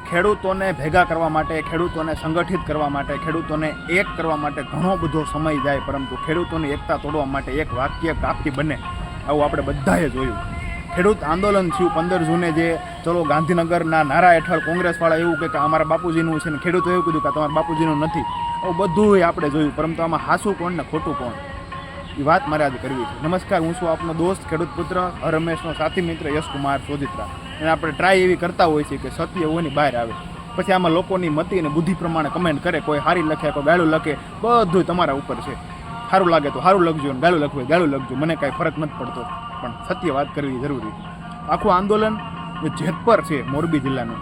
ખેડૂતોને ભેગા કરવા માટે, ખેડૂતોને સંગઠિત કરવા માટે, ખેડૂતોને એક કરવા માટે ઘણો બધો સમય જાય, પરંતુ ખેડૂતોની એકતા તોડવા માટે એક વાક્ય કાફી બને આવું આપણે બધાએ જોયું. ખેડૂત આંદોલન થયું 15 જૂને, જે ચલો ગાંધીનગરના નારા હેઠળ કોંગ્રેસવાળા એવું કે અમારા બાપુજીનું છે ને ખેડૂતો એવું કીધું કે તમારા બાપુજીનું નથી. આવું બધું આપણે જોયું, પરંતુ આમાં હાસું કોણ ને ખોટું કોણ એ વાત મારે આજે કરવી છે. નમસ્કાર, હું છું આપનો દોસ્ત ખેડૂત પુત્ર રમેશનો સાથી મિત્ર યશકુમાર સોજિત્રા. અને આપણે ટ્રાય એવી કરતા હોય છે કે સત્ય હોવાની બહાર આવે. પછી આમાં લોકોની મતિ અને બુદ્ધિ પ્રમાણે કમેન્ટ કરે, કોઈ સારી લખે, કોઈ ગાળું લખે, બધું તમારા ઉપર છે. સારું લાગે તો સારું લખજો, અને ગાળું લખવું ગાળું લખજો, મને કાંઈ ફરક નથી પડતો, પણ સત્ય વાત કરવી જરૂરી. આખું આંદોલન જેતપર છે, મોરબી જિલ્લાનું.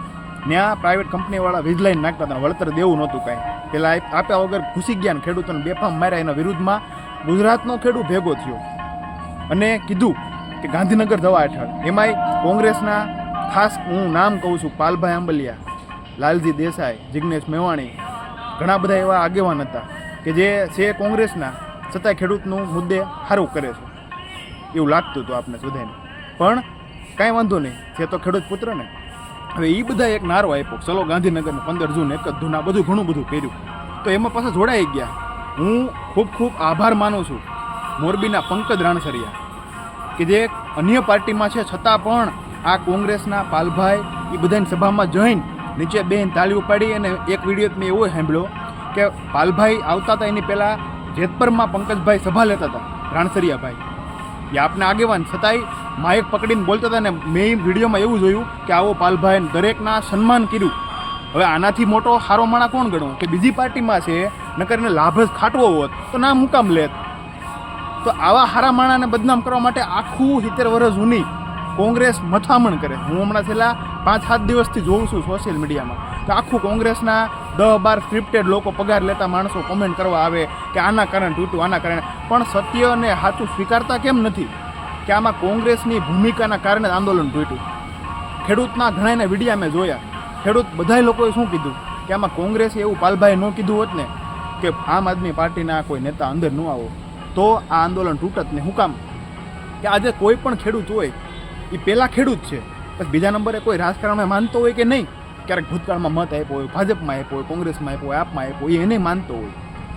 ત્યાં પ્રાઇવેટ કંપનીવાળા વીજ લાઈન નાખતા હતા, વળતર દેવું નહોતું કાંઈ. પેલા આપ્યા વગર ઘૂસી ગયા, ખેડૂતોને બેફામ માર્યા. એના વિરુદ્ધમાં ગુજરાતનો ખેડૂત ભેગો થયો અને કીધું કે ગાંધીનગર જવા હેઠળ. એમાંય કોંગ્રેસના ખાસ હું નામ કહું છું, પાલભાઈ આંબલિયા, લાલજી દેસાઈ, જિગ્નેશ મેવાણી, ઘણા બધા એવા આગેવાન હતા કે જે છે કોંગ્રેસના, છતાંય ખેડૂતનું મુદ્દે સારું કરે છે એવું લાગતું હતું આપણે બધાને. પણ કાંઈ વાંધો નહીં, છે તો ખેડૂત પુત્ર ને. હવે એ બધા એક નારો આપ્યો, ચલો ગાંધીનગરને 15 જૂન એક જ ધૂના, બધું ઘણું બધું કર્યું. તો એમાં પાછા જોડાઈ ગયા. હું ખૂબ ખૂબ આભાર માનું છું મોરબીના પંકજ રાણસરિયા, કે જે અન્ય પાર્ટીમાં છે છતાં પણ આ કોંગ્રેસના પાલભાઈ એ બધાની સભામાં જઈને નીચે બેન તાળી ઉપાડી. અને એક વિડીયો મેં એવો સાંભળ્યો કે પાલભાઈ આવતા હતા એની પહેલાં જેતપરમાં પંકજભાઈ સભા લેતા હતા, રાણસરિયાભાઈ એ આપને આગેવાન, છતાંય માઇક પકડીને બોલતા હતા. ને મેં વિડીયોમાં એવું જોયું કે આવો પાલભાઈ દરેકના સન્માન કર્યું. હવે આનાથી મોટો સારો માણા કોણ ગણવો કે બીજી પાર્ટીમાં છે, નકર એને લાભ જ ખાટવો હોત તો નામ મુકામ લેત. તો આવા હારા માણાને બદનામ કરવા માટે આખું 70 વર્ષ જૂની કોંગ્રેસ મથામણ કરે. હું હમણાં છેલ્લા 5-7 દિવસથી જોઉં છું સોશિયલ મીડિયામાં કે આખું કોંગ્રેસના 10-12 સ્ક્રિપ્ટેડ લોકો, પગાર લેતા માણસો કોમેન્ટ કરવા આવે કે આના કારણે તૂટ્યું, આના કારણે. પણ સત્ય અને સાચું સ્વીકારતા કેમ નથી કે આમાં કોંગ્રેસની ભૂમિકાના કારણે આંદોલન તૂટ્યું. ખેડૂતના ઘણાના વિડીયા મેં જોયા. ખેડૂત બધા લોકોએ શું કીધું કે આમાં કોંગ્રેસે એવું પાલભાઈ ન કીધું હોત ને કે આમ આદમી પાર્ટીના કોઈ નેતા અંદર ન આવો તો આ આંદોલન તૂટત ને. હું કામ કે આજે કોઈ પણ ખેડૂત હોય એ પહેલાં ખેડૂત છે, પછી બીજા નંબરે કોઈ રાજકારણમાં માનતો હોય કે નહીં, ક્યારેક ભૂતકાળમાં મત આપ્યો હોય, ભાજપમાં આપ્યો હોય, કોંગ્રેસમાં આપ્યો હોય, આપમાં આપ્યો હોય, એને માનતો હોય.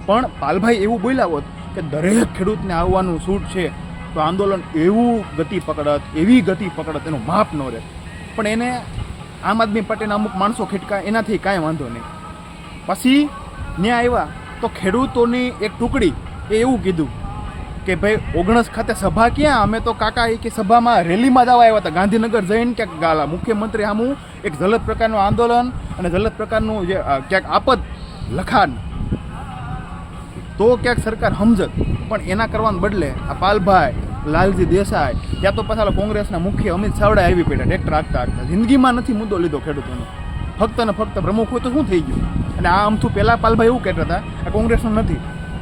પણ પાલભાઈ એવું બોલ્યા હોત કે દરેક ખેડૂતને આવવાનું છૂટ છે તો આંદોલન એવું ગતિ પકડત, એવી ગતિ પકડત, એનું માપ ન રહે. પણ એને આમ આદમી પાર્ટીના અમુક માણસો ખીટકા, એનાથી કાંઈ વાંધો નહીં. પછી ત્યાં આવ્યા તો ખેડૂતોની એક ટુકડી એ એવું કીધું કે ભાઈ 19 ખાતે સભા ક્યાં, અમે તો કાકા એ કે સભામાં રેલીમાં જવા આવ્યા હતા. ગાંધીનગર જઈને ક્યાંક ગાલા મુખ્યમંત્રી સામું એક જલદ પ્રકારનું આંદોલન અને જલદ પ્રકારનું જે ક્યાંક આપત લખાણ તો ક્યાંક સરકાર સમજત. પણ એના કરવાને બદલે આ પાલભાઈ, લાલજી દેસાઈ, ત્યાં તો પાછા કોંગ્રેસના મુખ્ય અમિત ચાવડા આવી પડ્યા ટ્રેક્ટર આગતા આગતા. જિંદગીમાં નથી મુદ્દો લીધો ખેડૂતોનો, ફક્ત ને ફક્ત પ્રમુખ હોય તો શું થઈ ગયું. અને આ આમથું પહેલાં પાલભાઈ એવું કહેતા હતા આ કોંગ્રેસનો નથી.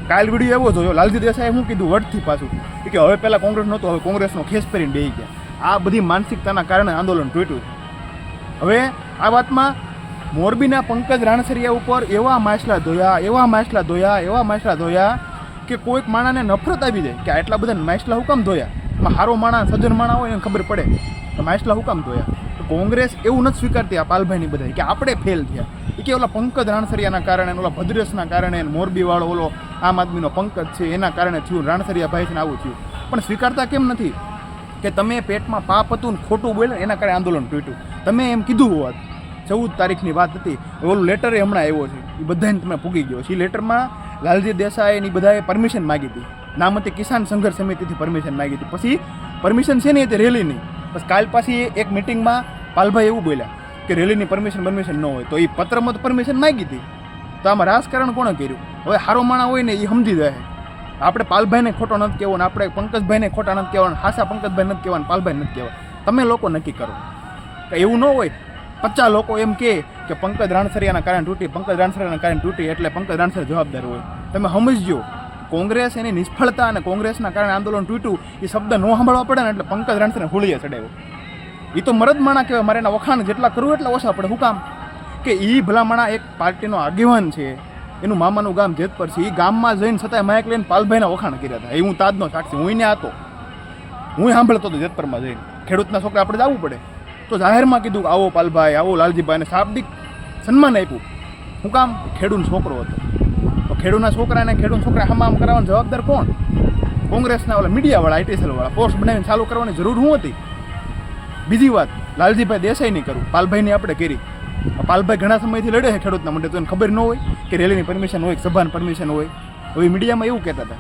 કાલ વિડીયો એવો જોયો, લાલજી દેસાઈએ શું કીધું વટથી પાછું કે હવે પહેલાં કોંગ્રેસ નહોતો, હવે કોંગ્રેસનો ખેસ પહેરીને બેસી ગયા. આ બધી માનસિકતાના કારણે આંદોલન તૂટ્યું. હવે આ વાતમાં મોરબીના પંકજ રાણસરિયા ઉપર એવા માછલા ધોયા કે કોઈક માણાને નફરત આવી જાય કે આટલા બધા માછલા હુકામ ધોયા. એમાં સારો માણા, સજ્જન માણા હોય એને ખબર પડે કે માછલા હુકામ ધોયા. તો કોંગ્રેસ એવું નથી સ્વીકારતી આ પાલભાઈની બધા કે આપણે ફેલ થયા. એ કે ઓલા પંકજ રાણસરિયાના કારણે, ઓલા ભદ્રેશના કારણે, મોરબીવાળો ઓલો આમ આદમીનો પંકજ છે એના કારણે થયું, રાણસરિયા ભાઈ છે આવું થયું. પણ સ્વીકારતા કેમ નથી કે તમે પેટમાં પાપ હતું ને ખોટું બોલ્યા એના કારણે આંદોલન તૂટ્યું. તમે એમ કીધું હોત, 14 તારીખની વાત હતી, ઓલું લેટર હમણાં આવ્યો છે એ બધાને તમે પૂગી ગયો છે. એ લેટરમાં લાલજી દેસાઈની બધાએ પરમિશન માગી હતી, નામ હતી કિસાન સંઘર્ષ સમિતિથી પરમિશન માગી હતી. પછી પરમિશન છે નહીં હતી રેલીની. પછી કાલ પાછી એક મિટિંગમાં પાલભાઈ એવું બોલ્યા કે રેલીની પરમિશન ન હોય તો એ પત્રમાં તો પરમિશન માગી હતી. તો આમાં રાજકારણ કોણે કર્યું? હવે હારો માણા હોય ને એ સમજી જાય. આપણે પાલભાઈને ખોટો નથી કહેવો ને આપણે પંકજભાઈને ખોટા નથી કહેવાના, હાસા પંકજભાઈ નથી કહેવાના, પાલભાઈ નથી કહેવા. તમે લોકો નક્કી કરો કે એવું ન હોય 50 લોકો એમ કે પંકજ રાણસરિયાના કારણે તૂટી, પંકજ રાણસરિયાના કારણે તૂટી એટલે પંકજ રાણસરિયા જવાબદાર હોય. તમે સમજજો કોંગ્રેસ એની નિષ્ફળતા અને કોંગ્રેસના કારણે આંદોલન તૂટ્યું એ શબ્દ ન સાંભળવા પડે ને એટલે પંકજ રાણસરિયાને હોળીએ ચડાવ્યો. એ તો મરદ માણા કહેવાય, મારે એના વખાણ જેટલા કરવું એટલા ઓછા પડે. શું કામ કે એ ભલામણા એક પાર્ટીનો આગેવાન છે, એનું મામાનું ગામ જેતપર છે. એ ગામમાં જઈને છતાંય માઇક લઈને પાલભાઈના વખાણ કર્યા હતા. એ હું તાજનો સાક્ષી, હું એને હતો, હું સાંભળતો હતો જેતપરમાં જઈને. ખેડૂતના છોકરા આપણે જવું પડે તો જાહેરમાં કીધું આવો પાલભાઈ, આવો લાલજીભાઈ, અને શાબ્દિક સન્માન આપ્યું. શું કામ? ખેડૂત છોકરો હતો. તો ખેડૂતના છોકરાને ખેડૂત છોકરા હમામ કરાવવાનો જવાબદાર કોણ? કોંગ્રેસના ઓલા મીડિયાવાળા, આઈટીસીવાળા. પોસ્ટ બનાવીને ચાલુ કરવાની જરૂર શું હતી? બીજી વાત, લાલજીભાઈ દેસાઈની કરું, પાલભાઈની આપણે કરી. પાલભાઈ ઘણા સમયથી લડે છે ખેડૂતના માટે, તો એને ખબર ન હોય કે રેલીની પરમિશન હોય, સભાની પરમિશન હોય. હવે મીડિયામાં એવું કહેતા હતા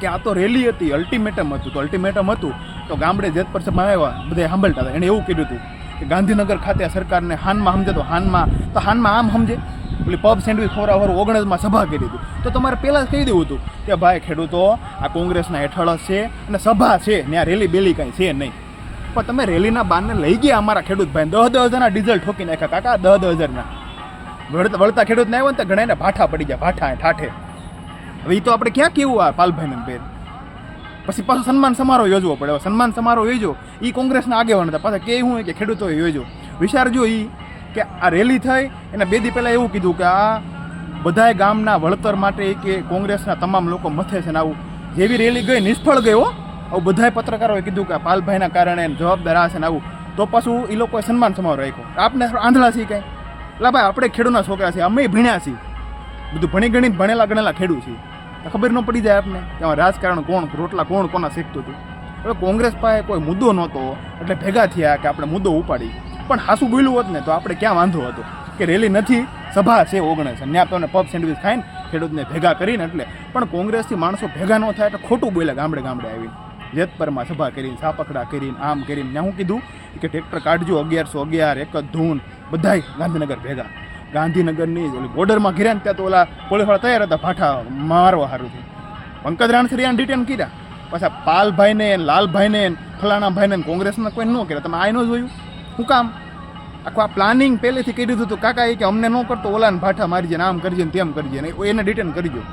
કે આ તો રેલી હતી, અલ્ટિમેટમ હતું. તો અલ્ટિમેટમ હતું તો ગામડે જેતપર સભામાં આવ્યા, બધા સાંભળતા હતા. એણે એવું કીધું હતું કે ગાંધીનગર ખાતે સરકારને હાનમાં સમજે તો હાનમાં આમ સમજે, પેલી પબ સેન્ડવિચ ખવડાવવાનું 19માં સભા કરી હતી. તો તમારે પહેલાં જ કહી દેવું હતું કે ભાઈ ખેડૂતો આ કોંગ્રેસના હેઠળ જ છે અને સભા છે, ત્યાં રેલી બેલી કાંઈ છે નહીં. પણ તમે રેલીના બારને લઈ ગયા અમારા ખેડૂત ભાઈ, 10,000ના ડીઝલ ઠોકી નાખ્યા કાકા, 10,000ના. વળતા ખેડૂતને આવ્યો ને તો ઘણા ભાઠા પડી ગયા, ભાઠા ઠાઠે. હવે એ તો આપણે ક્યાં કેવું આ પાલભાઈને બેન? પછી પાછો સન્માન સમારોહ યોજવો પડે. સન્માન સમારોહ યોજો, એ કોંગ્રેસના આગેવાન હતા, પાછા કે શું કે ખેડૂતોએ યોજો. વિચારજો એ કે આ રેલી થઈ એના 2 દી પહેલાં એવું કીધું કે આ બધાય ગામના વળતર માટે કે કોંગ્રેસના તમામ લોકો મથે છે ને આવું. જેવી રેલી ગઈ નિષ્ફળ ગઈ હો. આવું બધાય પત્રકારોએ કીધું કે પાલભાઈના કારણે જવાબદાર આ છે ને આવું. તો પાછું એ લોકોએ સન્માન સમારોહ રાખ્યો. આપને આંધળા છીએ કાંઈ? એટલે ભાઈ આપણે ખેડૂતના છોકરા છીએ, અમે ભણ્યા છીએ, બધું ભણી ગણીને ભણેલા ગણેલા ખેડૂત છીએ. ખબર ન પડી જાય આપને કે રાજકારણ કોણ, રોટલા કોણ કોના શીખતું હતું. હવે કોંગ્રેસ પાસે કોઈ મુદ્દો નહોતો એટલે ભેગા થયા કે આપણે મુદ્દો ઉપાડી. પણ હાસું બોલ્યું હોત ને તો આપણે ક્યાં વાંધો હતો કે રેલી નથી, સભા છે 19, ત્યાં તમને પબ સેન્ડવિચ ખાઈને ખેડૂતને ભેગા કરીને. એટલે પણ કોંગ્રેસથી માણસો ભેગા ન થાય એટલે ખોટું બોલ્યા. ગામડે આવીને જેતપરમાં સભા કરીને, સાપકડા કરીને, આમ કરીને. ત્યાં હું કીધું કે ટ્રેક્ટર કાઢજો, 1111 એક જ ધૂન, બધાય ગાંધીનગર ભેગા. ગાંધીનગરની ઓલી બોર્ડરમાં ઘેર્યા ને ત્યાં તો ઓલા પોલીસવાળા તૈયાર હતા ભાઠા મારવા સારું છે. પંકજ રાણસરિયાને ડિટેન કર્યા, પાછા પાલભાઈને, લાલભાઈને, ફલાણા ભાઈને કોંગ્રેસના કોઈ ન કર્યા. તમે આ ન જોયું? શું કામ? આખું આ પ્લાનિંગ પહેલેથી કરી દીધું હતું. કાકા કે અમને ન કરતો ઓલાને ભાઠા મારીજે, આમ કરજે ને તેમ કરજે ને એને ડિટેન કરજો.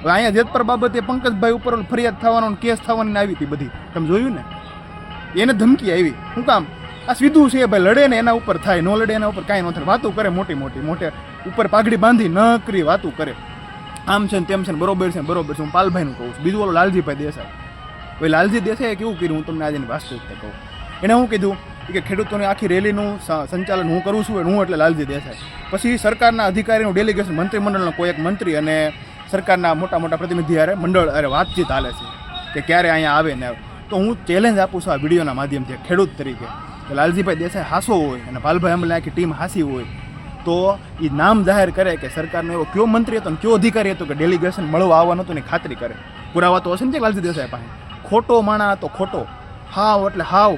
હવે અહીંયા જેતપર બાબતે પંકજભાઈ ઉપર ફરિયાદ થવાનો, કેસ થવાની આવી હતી બધી. તમે જોયું ને? એને ધમકી આવી. શું કામ? આ સીધું છે ભાઈ, લડે ને એના ઉપર થાય, ન લડે એના ઉપર કાંઈ ન થાય. વાતું કરે મોટે ઉપર પાઘડી બાંધી નકરી વાતું કરે, આમ છે ને તેમ છે ને બરોબર છે બરોબર છે. હું પાલભાઈનું કહું છું. બીજું ઓલો લાલજીભાઈ દેસાઈ, ભાઈ લાલજી દેસાઈએ કેવું કર્યું હું તમને આજની વાસ્તવિકતા કહું. એણે શું કીધું કે ખેડૂતોની આખી રેલીનું સંચાલન હું કરું છું, હું એટલે લાલજી દેસાઈ. પછી સરકારના અધિકારીનું ડેલિગેશન, મંત્રીમંડળનો કોઈ એક મંત્રી અને સરકારના મોટા પ્રતિનિધિ હારે મંડળ અરે વાતચીત હાલે છે કે ક્યારે અહીંયા આવે ને આવે. તો હું ચેલેન્જ આપું છું આ વિડીયોના માધ્યમથી ખેડૂત તરીકે કે લાલજીભાઈ દેસાઈ હાસો હોય અને પાલભાઈ અમલે આખી ટીમ હાસી હોય તો એ નામ જાહેર કરે કે સરકારનો એવો કયો મંત્રી હતો ને કયો અધિકારી હતો કે ડેલિગેશન મળવા આવવાનું હતું ને ખાતરી કરે. પુરાવા તો હશે ને લાલજી દેસાઈ પાસે. ખોટો માણા હતો, ખોટો હાવ એટલે હાવ.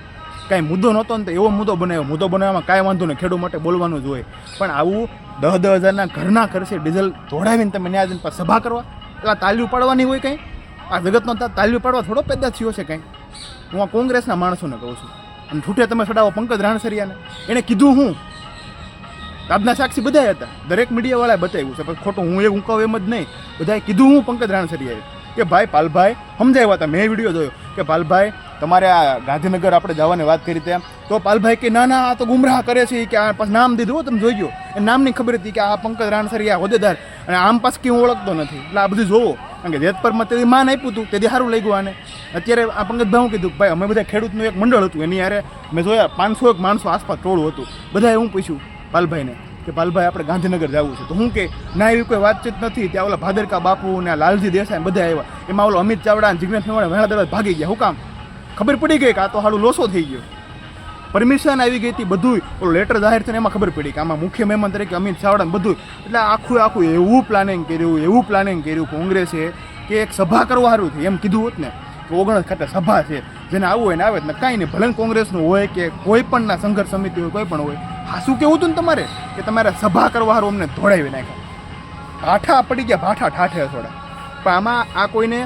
કાંઈ મુદ્દો નહોતો ને તો એવો મુદ્દો બનાવવામાં કાંઈ વાંધો નહીં, ખેડૂત માટે બોલવાનું જ હોય. પણ આવું 10,000ના ઘરના ખર્ચે ડીઝલ દોડાવીને તમે ન્યાય જઈને સભા કરવા, એટલે તાલીઓ પાડવાની હોય કંઈ? આ જગતનો તાલીઓ પાડવા થોડો પેદા થયો છે કંઈ? હું આ કોંગ્રેસના માણસોને કહું છું. અને છૂટે તમે ચડાવો પંકજ રાણસરિયાને. એણે કીધું હું તાબના સાક્ષી બધા હતા, દરેક મીડિયાવાળાએ બતાવ્યું છે. પણ ખોટું હું એવું કહું એમ જ નહીં, બધાએ કીધું હું પંકજ રાણસરિયાએ કે ભાઈ પાલભાઈ સમજાવ્યા હતા. મેં વિડીયો જોયો કે પાલભાઈ તમારે આ ગાંધીનગર આપણે જવાની વાત કરી તેમ. તો પાલભાઈ કે ના આ તો ગુમરાહ કરે છે કે આ પાછું નામ દીધું. તમે જોઈજો એ નામની ખબર હતી કે આ પંકજ રાણસરિયા હોદ્દેદાર, અને આમ પાછું કે હું ઓળખતો નથી. એટલે આ બધું જોવો, કારણ કે જેતપરમાં તેથી માન આપ્યું હતું, તેથી સારું લઈ ગયું. આને અત્યારે આ પંકજભાઈ હું કીધું ભાઈ અમે બધા ખેડૂતનું એક મંડળ હતું, એની યારે મેં જોયા 500 માણસો આસપાસ ટોળું હતું. બધાએ હું પૂછ્યું પાલભાઈને કે પાલભાઈ આપણે ગાંધીનગર જવું છે. તો હું કે ના એવી કોઈ વાતચીત નથી. ત્યાં ઓલા ભાદરકા બાપુ ને લાલજી દેસાઈ બધા આવ્યા. એમાં ઓલો અમિત ચાવડા અને જિગ્નેશ મેવાડા વેળા દરવાજ ભાગી ગયા. શું કામ? ખબર પડી ગઈ કે આ તો હાલું લોસો થઈ ગયો. પરમિશન આવી ગઈ હતી, બધું ઓલો લેટર જાહેર થઈને એમાં ખબર પડી કે આમાં મુખ્ય મહેમાન તરીકે અમિત ચાવડા બધું. એટલે આખું એવું પ્લાનિંગ કર્યું કોંગ્રેસે કે એક સભા કરવા સારું થયું. એમ કીધું હોત ને કે 19 ખાતે સભા છે, જેને આવવું હોય ને આવે ને કાંઈ નહીં, ભલે કોંગ્રેસનું હોય કે કોઈ પણના સંઘર્ષ સમિતિ હોય, કોઈ પણ હોય. હા શું કેવું હતું ને તમારે કે તમારે સભા કરવા સારું અમને ધોડાવી નાખ્યા. ભાઠા પડી ગયા, ભાઠા ઠાઠે થોડા. પણ આમાં આ કોઈને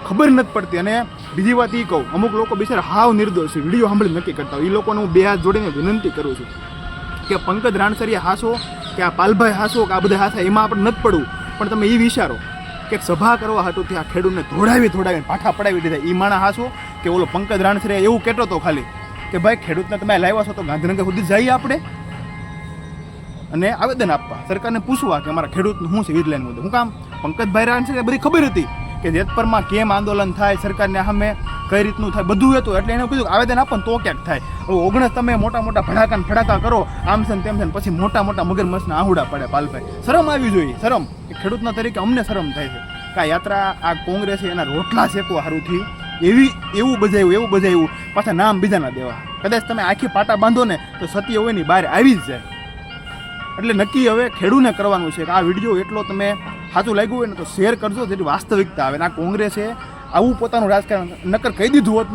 ખબર નથી પડતી. અને બીજી વાત એ કહું, અમુક લોકો બિચારા હાવ નિર્દોષ છે, વિડીયો સાંભળી નક્કી કરતા હોય. એ લોકોને હું 2 હાથ જોડીને વિનંતી કરું છું કે પંકજ રાણસરિયા હાસો કે આ પાલભાઈ હાસો કે આ બધા હાથા, એમાં આપણે નથી પડવું. પણ તમે એ વિચારો કે સભા કરવા હાટું ત્યાં ખેડૂતને ધોડાવીને પાઠા પડાવી દીધા. એ માણા હાસો કે ઓલો પંકજ રાણસરિયા એવું કહેતો હતો ખાલી કે ભાઈ ખેડૂતને તમે લાવ્યા છો તો ગાંધીનગર સુધી જઈએ આપણે અને આવેદન આપવા, સરકારને પૂછવા કે અમારા ખેડૂતનું શું છે વીજલાઈન મુદ્દે. શું કામ? પંકજભાઈ રાણસરિયા બધી ખબર હતી કે જેતપરમાં કેમ આંદોલન થાય, સરકારને સામે કઈ રીતનું થાય બધું હતું. એટલે એને કીધું આવેદન આપો ને તો ક્યાંક થાય. હવે 19 તમે મોટા મોટા ફડાકા કરો આમ છે ને તેમ છે ને પછી મોટા મોટા મગરમચ્છના આહુડા પડે પાલભાઈ. શરમ આવી જોઈએ, શરમ. ખેડૂતના તરીકે અમને શરમ થાય છે કે આ યાત્રા આ કોંગ્રેસે એના રોટલા શેકવા સારુંથી એવું બજાવ્યું પાછા નામ બીજાના દેવા. કદાચ તમે આખી પાટા બાંધો ને તો સત્ય હોય ની બહાર આવી જ જાય. એટલે નક્કી હવે ખેડૂને કરવાનું છે કે આ વિડીયો એટલો તમે સાચું લાગ્યું હોય ને તો શેર કરજો જેથી વાસ્તવિકતા આવે. આ કોંગ્રેસે આવું પોતાનું રાજકારણ નક્કર કહી દીધું હોત,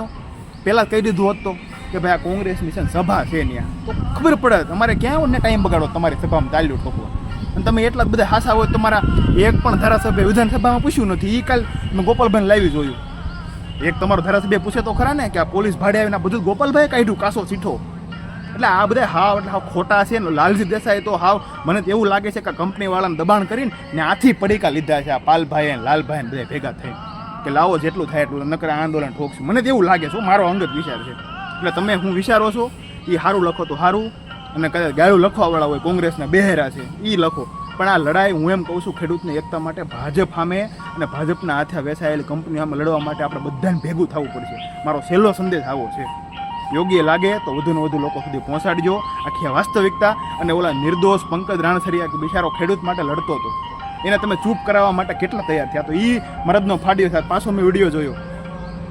પહેલાં કહી દીધું હોત તો કે ભાઈ આ કોંગ્રેસની છે સભા છે ત્યાં, તો ખબર પડે તમારે ક્યાં ને ટાઈમ બગાડો તમારી સભામાં ચાલ્યું ઠોકવા. અને તમે એટલા જ બધા હાસા હોય તમારા એક પણ ધારાસભ્ય વિધાનસભામાં પૂછ્યું નથી. એ કાલ મેં ગોપાલભાઈને લાવી જોયું. એક તમારો ધારાસભ્ય પૂછે તો ખરા ને કે આ પોલીસ ભાડે આવીને બધું ગોપાલભાઈ કાઢ્યું કાસો સીઠો. એટલે આ બધા હાવ ખોટા છે ને. લાલજી દેસાઈ તો હાવ મને તો એવું લાગે છે કે કંપનીવાળાને દબાણ કરીને ને આથી પડીકા લીધા છે આ પાલભાઈ અને લાલભાઈ બધા ભેગા થઈને કે લાવો જેટલું થાય એટલું નકર આંદોલન ઠોકશું. મને તો એવું લાગે છે, મારો અંગત વિચાર છે. એટલે તમે હું વિચારો છો એ સારું લખો તો સારું, અને કદાચ ગાળું લખવાવાળા હોય કોંગ્રેસના બેહેરા છે એ લખો. પણ આ લડાઈ હું એમ કહું છું ખેડૂતની એકતા માટે ભાજપ સામે અને ભાજપના હાથે વેચાયેલી કંપનીઓ સામે લડવા માટે આપણે બધાને ભેગું થવું પડશે. મારો છેલ્લો સંદેશ આવો છે. યોગ્ય લાગે તો વધુને વધુ લોકો સુધી પહોંચાડજો આખી વાસ્તવિકતા. અને ઓલા નિર્દોષ પંકજ રાણસરિયા કે બિચારો ખેડૂત માટે લડતો હતો, એને તમે ચૂપ કરાવવા માટે કેટલા તૈયાર થયા. તો એ મરદનો ફાડ્યો થાય. પાછો મેં વિડીયો જોયો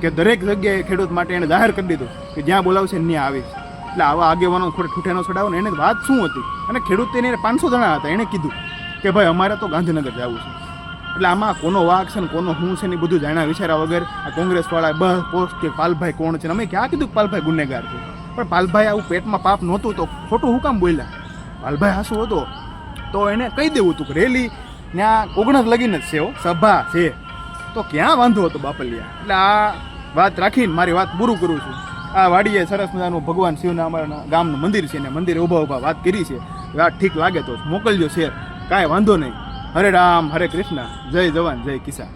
કે દરેક જગ્યાએ ખેડૂત માટે એને જાહેર કરી દીધું કે જ્યાં બોલાવશે ત્યાં આવીશ. એટલે આવા આગેવાનો ખોટે ઠૂઠેનો ચડાવો ને એને વાત શું હતી. અને ખેડૂત તેને 500 જણા હતા, એણે કીધું કે ભાઈ અમારે તો ગાંધીનગર જવું છે. એટલે આમાં કોનો વાક છે ને કોનો હું છે ને બધું જાણ્યા વિચાર્યા વગર આ કોંગ્રેસવાળા બસ પોસ્ટ કે પાલભાઈ કોણ છે. અમે ક્યાં કીધું પાલભાઈ ગુનેગાર છે, પણ પાલભાઈ આવું પેટમાં પાપ નહોતું તો ખોટું હું કામ બોલ્યા. પાલભાઈ હાસું હતો તો એને કહી દેવું હતું કે રેલી ત્યાં 19 લગીને જ છે, સભા છે, તો ક્યાં વાંધો હતો બાપલિયા. એટલે આ વાત રાખીને મારી વાત પૂરું કરું છું. આ વાડીએ સરસ મજાનું ભગવાન શિવના અમારા ગામનું મંદિર છે ને મંદિરે ઊભા વાત કરી છે. વાત ઠીક લાગે તો મોકલજો શેર, કાંઈ વાંધો નહીં. હરે રામ હરે કૃષ્ણ, જય જવાન જય કિસાન.